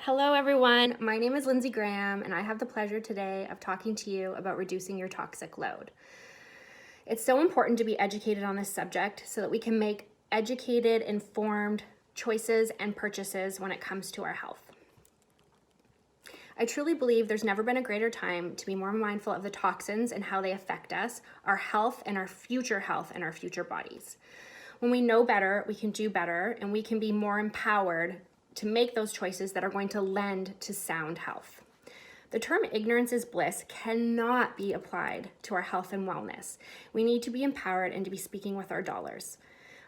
Hello everyone, my name is Lindsey Graham and I have the pleasure today of talking to you about reducing your toxic load. It's so important to be educated on this subject so that we can make educated, informed choices and purchases when it comes to our health. I truly believe there's never been a greater time to be more mindful of the toxins and how they affect us, our health and our future bodies. When we know better, we can do better and we can be more empowered to make those choices that are going to lend to sound health. The term ignorance is bliss cannot be applied to our health and wellness. We need to be empowered and to be speaking with our dollars.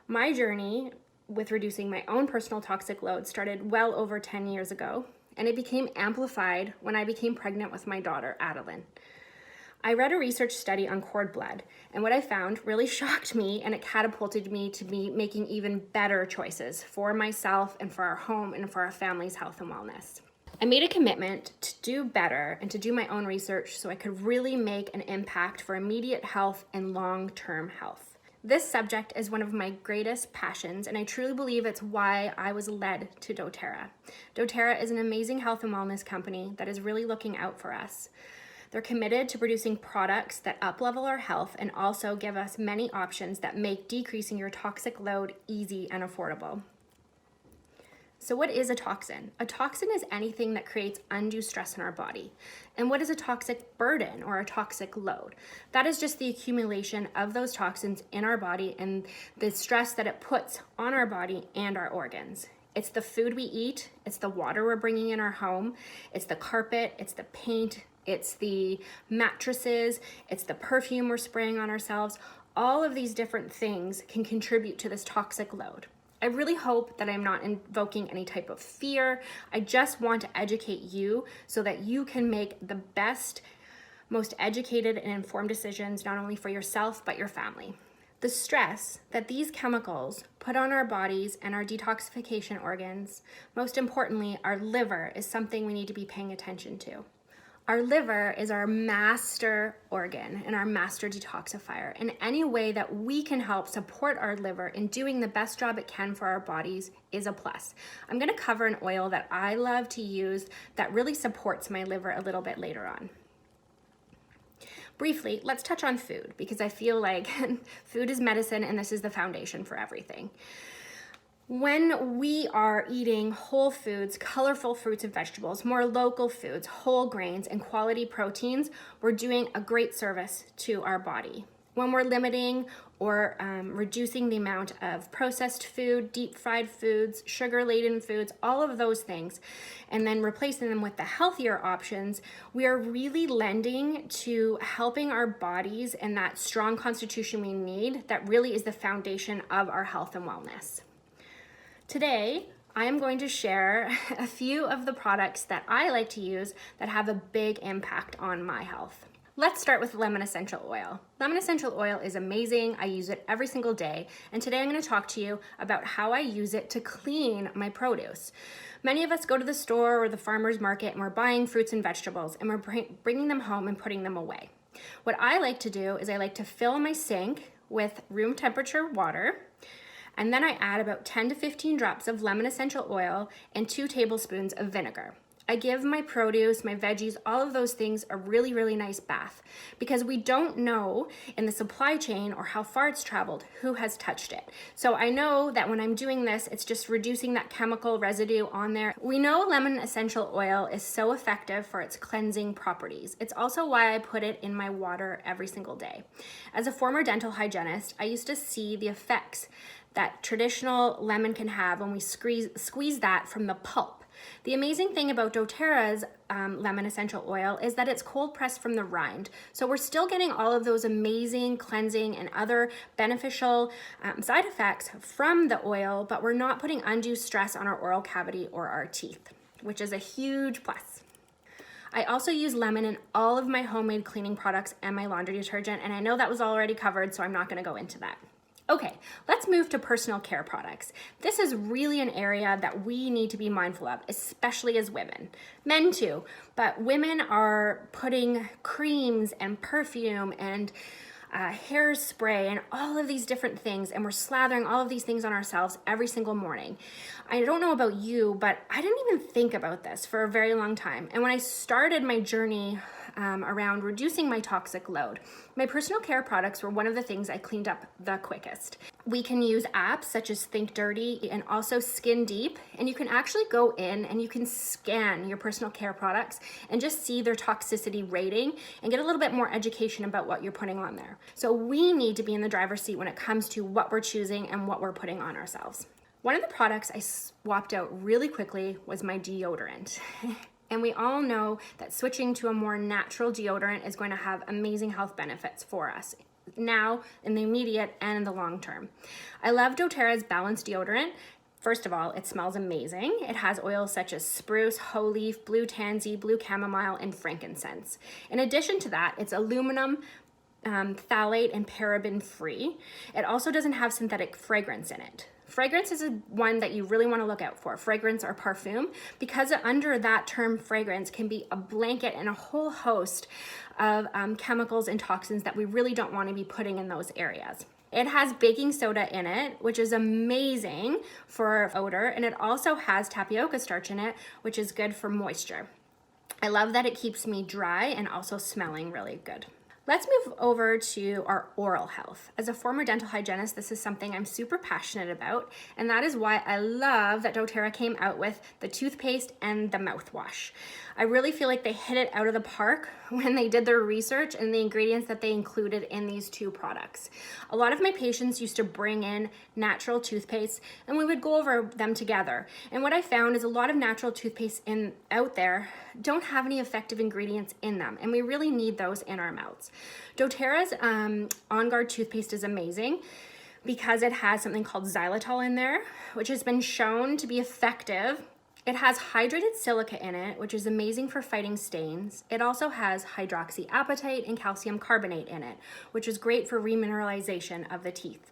My journey with reducing my own personal toxic load started well over 10 years ago, and it became amplified when I became pregnant with my daughter, Adeline. I read a research study on cord blood, and what I found really shocked me, and it catapulted me to be making even better choices for myself and for our home and for our family's health and wellness. I made a commitment to do better and to do my own research so I could really make an impact for immediate health and long-term health. This subject is one of my greatest passions, and I truly believe it's why I was led to doTERRA. doTERRA is an amazing health and wellness company that is really looking out for us. They're committed to producing products that up-level our health and also give us many options that make decreasing your toxic load easy and affordable. So what is a toxin? A toxin is anything that creates undue stress in our body. And what is a toxic burden or a toxic load? That is just the accumulation of those toxins in our body and the stress that it puts on our body and our organs. It's the food we eat, it's the water we're bringing in our home, it's the carpet, it's the paint, it's the mattresses, it's the perfume we're spraying on ourselves. All of these different things can contribute to this toxic load. I really hope that I'm not invoking any type of fear. I just want to educate you so that you can make the best, most educated and informed decisions, not only for yourself, but your family. The stress that these chemicals put on our bodies and our detoxification organs, most importantly, our liver, is something we need to be paying attention to. Our liver is our master organ and our master detoxifier. And any way that we can help support our liver in doing the best job it can for our bodies is a plus. I'm going to cover an oil that I love to use that really supports my liver a little bit later on. Briefly, let's touch on food because I feel like food is medicine and this is the foundation for everything. When we are eating whole foods, colorful fruits and vegetables, more local foods, whole grains, and quality proteins, we're doing a great service to our body. When we're limiting or reducing the amount of processed food, deep fried foods, sugar-laden foods, all of those things, and then replacing them with the healthier options, we are really lending to helping our bodies and that strong constitution we need that really is the foundation of our health and wellness. Today, I am going to share a few of the products that I like to use that have a big impact on my health. Let's start with lemon essential oil. Lemon essential oil is amazing. I use it every single day. And today I'm going to talk to you about how I use it to clean my produce. Many of us go to the store or the farmer's market and we're buying fruits and vegetables and we're bringing them home and putting them away. What I like to do is I like to fill my sink with room temperature water. And then I add about 10 to 15 drops of lemon essential oil and 2 tablespoons of vinegar. I give my produce, my veggies, all of those things a really, really nice bath because we don't know in the supply chain or how far it's traveled, who has touched it. So I know that when I'm doing this, it's just reducing that chemical residue on there. We know lemon essential oil is so effective for its cleansing properties. It's also why I put it in my water every single day. As a former dental hygienist, I used to see the effects that traditional lemon can have when we squeeze that from the pulp. The amazing thing about doTERRA's lemon essential oil is that it's cold pressed from the rind. So we're still getting all of those amazing cleansing and other beneficial side effects from the oil, but we're not putting undue stress on our oral cavity or our teeth, which is a huge plus. I also use lemon in all of my homemade cleaning products and my laundry detergent, and I know that was already covered, so I'm not going to go into that. Okay, let's move to personal care products. This is really an area that we need to be mindful of, especially as women. Men too, but women are putting creams and perfume and hairspray, and all of these different things, and we're slathering all of these things on ourselves every single morning. I don't know about you, but I didn't even think about this for a very long time. And when I started my journey around reducing my toxic load, my personal care products were one of the things I cleaned up the quickest. We can use apps such as Think Dirty and also Skin Deep, and you can actually go in and you can scan your personal care products and just see their toxicity rating and get a little bit more education about what you're putting on there. So we need to be in the driver's seat when it comes to what we're choosing and what we're putting on ourselves. One of the products I swapped out really quickly was my deodorant. And we all know that switching to a more natural deodorant is going to have amazing health benefits for us now, in the immediate and in the long term. I love doTERRA's balanced deodorant. First of all, it smells amazing. It has oils such as spruce, hoe leaf, blue tansy, blue chamomile, and frankincense. In addition to that, it's aluminum, phthalate, and paraben free. It also doesn't have synthetic fragrance in it. Fragrance is one that you really want to look out for, fragrance or parfum, because under that term fragrance can be a blanket and a whole host of chemicals and toxins that we really don't want to be putting in those areas. It has baking soda in it, which is amazing for odor, and it also has tapioca starch in it, which is good for moisture. I love that it keeps me dry and also smelling really good. Let's move over to our oral health. As a former dental hygienist, this is something I'm super passionate about, and that is why I love that doTERRA came out with the toothpaste and the mouthwash. I really feel like they hit it out of the park when they did their research and the ingredients that they included in these two products. A lot of my patients used to bring in natural toothpaste and we would go over them together. And what I found is a lot of natural toothpaste out there don't have any effective ingredients in them, and we really need those in our mouths. doTERRA's On Guard toothpaste is amazing because it has something called xylitol in there, which has been shown to be effective. It has hydrated silica in it, which is amazing for fighting stains. It also has hydroxyapatite and calcium carbonate in it, which is great for remineralization of the teeth.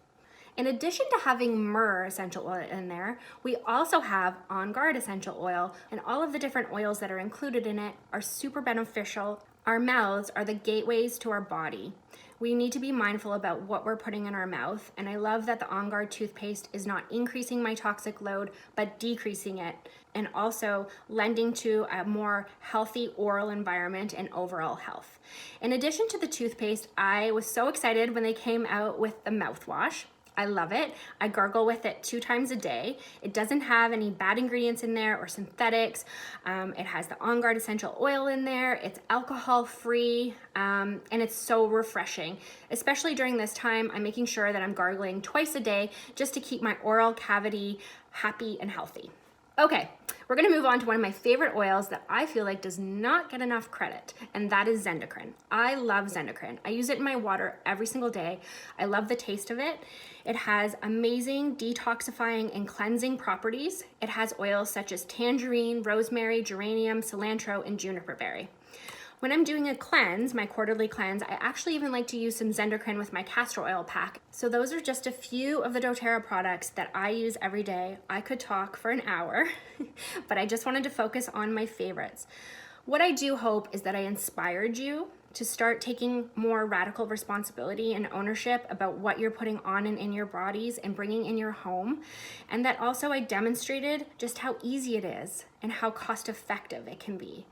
In addition to having myrrh essential oil in there, we also have On Guard essential oil, and all of the different oils that are included in it are super beneficial. Our mouths are the gateways to our body. We need to be mindful about what we're putting in our mouth, and I love that the On Guard toothpaste is not increasing my toxic load, but decreasing it, and also lending to a more healthy oral environment and overall health. In addition to the toothpaste, I was so excited when they came out with the mouthwash. I love it. I gargle with it 2 times a day. It doesn't have any bad ingredients in there or synthetics. It has the On Guard essential oil in there. It's alcohol free, and it's so refreshing. Especially during this time, I'm making sure that I'm gargling twice a day just to keep my oral cavity happy and healthy. Okay, we're gonna move on to one of my favorite oils that I feel like does not get enough credit, and that is Zendocrine. I love Zendocrine. I use it in my water every single day. I love the taste of it. It has amazing detoxifying and cleansing properties. It has oils such as tangerine, rosemary, geranium, cilantro, and juniper berry. When I'm doing a cleanse, my quarterly cleanse, I actually even like to use some Zendocrine with my castor oil pack. So those are just a few of the doTERRA products that I use every day. I could talk for an hour, but I just wanted to focus on my favorites. What I do hope is that I inspired you to start taking more radical responsibility and ownership about what you're putting on and in your bodies and bringing in your home. And that also I demonstrated just how easy it is and how cost effective it can be.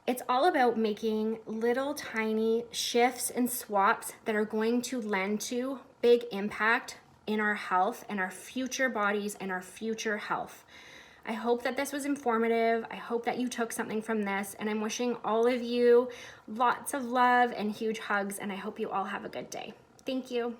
It's all about making little tiny shifts and swaps that are going to lend to big impact in our health and our future bodies and our future health. I hope that this was informative. I hope that you took something from this, and I'm wishing all of you lots of love and huge hugs, and I hope you all have a good day. Thank you.